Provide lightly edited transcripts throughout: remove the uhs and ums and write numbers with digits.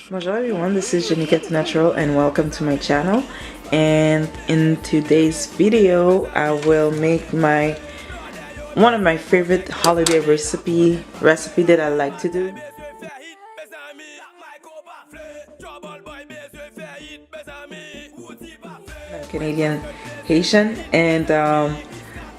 Bonjour everyone, this is Janika to Natural and welcome to my channel. And in today's video I will make one of my favorite holiday recipe that I like to do. I'm Canadian Haitian, and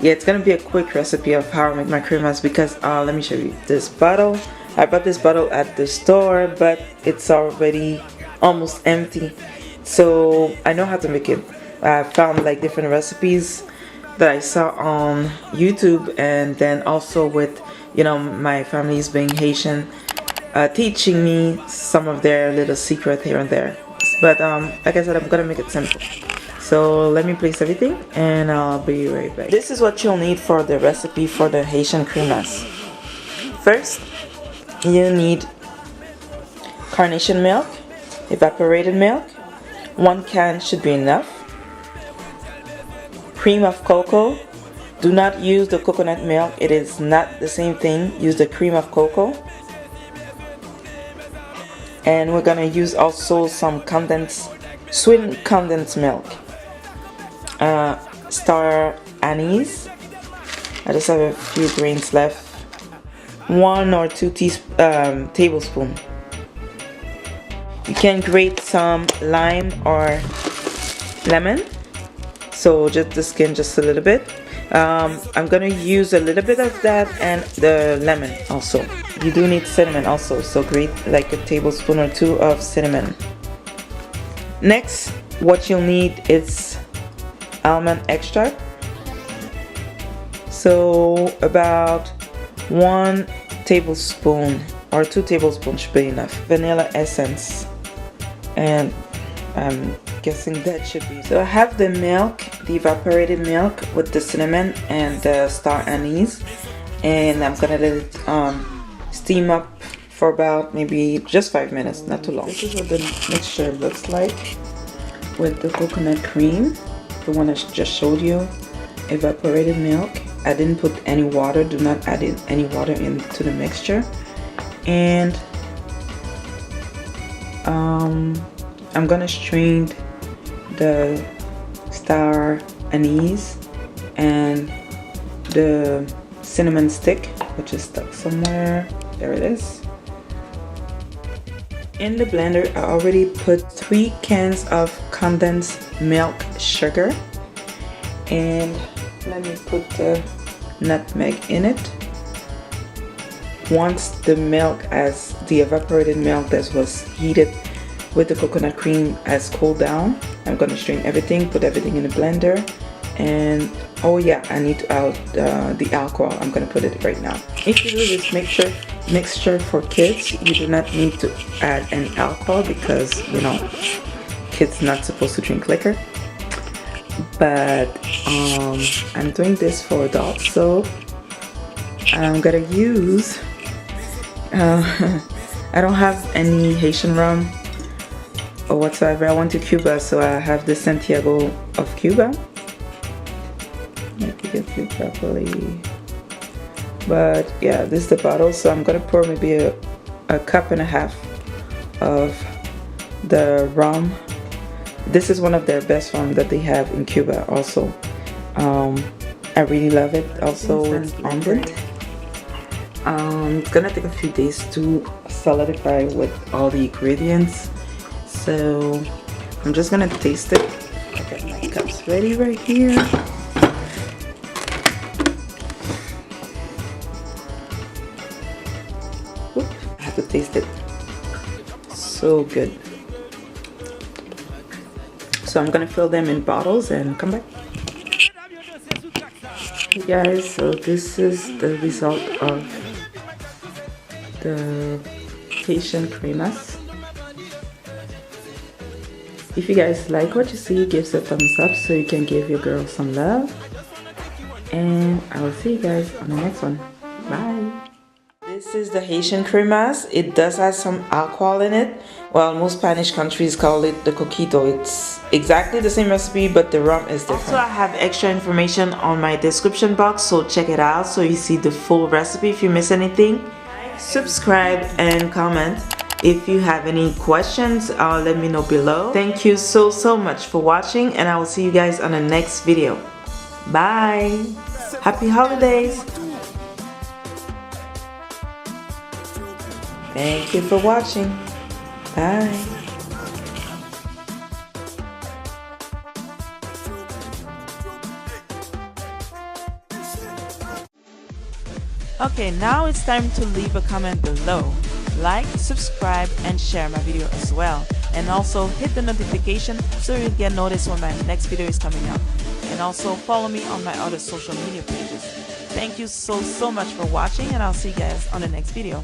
yeah, it's gonna be a quick recipe of how I make my cremas because let me show you this bottle. I bought this bottle at the store, but it's already almost empty. So I know how to make it. I found like different recipes that I saw on YouTube, and then also with my family's being Haitian, teaching me some of their little secret here and there. But like I said, I'm gonna make it simple. So let me place everything and I'll be right back. This is what you'll need for the recipe for the Haitian cremas. First, you need carnation milk, evaporated milk, 1 can should be enough, cream of cocoa. Do not use the coconut milk, it is not the same thing. Use the cream of cocoa. And we're gonna use also some sweetened condensed milk, star anise. I just have a few grains left. 1 or 2 tablespoons. You can grate some lime or lemon, so just the skin just a little bit. I'm gonna use a little bit of that and the lemon also. You do need cinnamon also, so grate like a tablespoon or 2 of cinnamon. Next, what you'll need is almond extract. So about 1 tablespoon or 2 tablespoons should be enough. Vanilla essence, and I'm guessing that should be. So I have the milk, the evaporated milk with the cinnamon and the star anise, and I'm gonna let it steam up for about maybe just 5 minutes, not too long. This is what the mixture looks like with the coconut cream, the one I just showed you, evaporated milk. I didn't put any water. Do not add any water into the mixture. And I'm gonna strain the star anise and the cinnamon stick, which is stuck somewhere. There it is. In the blender, I already put 3 cans of condensed milk sugar, and let me put the nutmeg in it. Once the evaporated milk that was heated with the coconut cream has cooled down, I'm going to strain everything, put everything in the blender, and oh yeah, I need to add the alcohol. I'm going to put it right now. If you do this mixture for kids, you do not need to add any alcohol because kids not supposed to drink liquor. But I'm doing this for adults, so I'm gonna use I don't have any Haitian rum or whatsoever. I went to Cuba, so I have the Santiago of Cuba. If you can see properly. But yeah, this is the bottle, so I'm gonna pour maybe a cup and a half of the rum. This is one of their best rum that they have in Cuba also. I really love it. Also it's fondant. It's gonna take a few days to solidify with all the ingredients, so I'm just gonna taste it. I got my cups ready right here. Oop, I have to taste it. So good. So I'm gonna fill them in bottles and come back. Hey guys, so this is the result of the Haitian cremas. If you guys like what you see, give us a thumbs up so you can give your girl some love. And I will see you guys on the next one. Bye. This is the Haitian cremas. It does have some alcohol in it. Well, most Spanish countries call it the coquito. It's exactly the same recipe, but the rum is different. Also, I have extra information on my description box, so check it out so you see the full recipe if you miss anything. Subscribe and comment. If you have any questions, let me know below. Thank you so much for watching, and I will see you guys on the next video. Bye. Happy holidays. Thank you for watching. Bye. Okay, now it's time to leave a comment below. Like, subscribe, and share my video as well. And also hit the notification so you'll get noticed when my next video is coming up. And also follow me on my other social media pages. Thank you so much for watching, and I'll see you guys on the next video.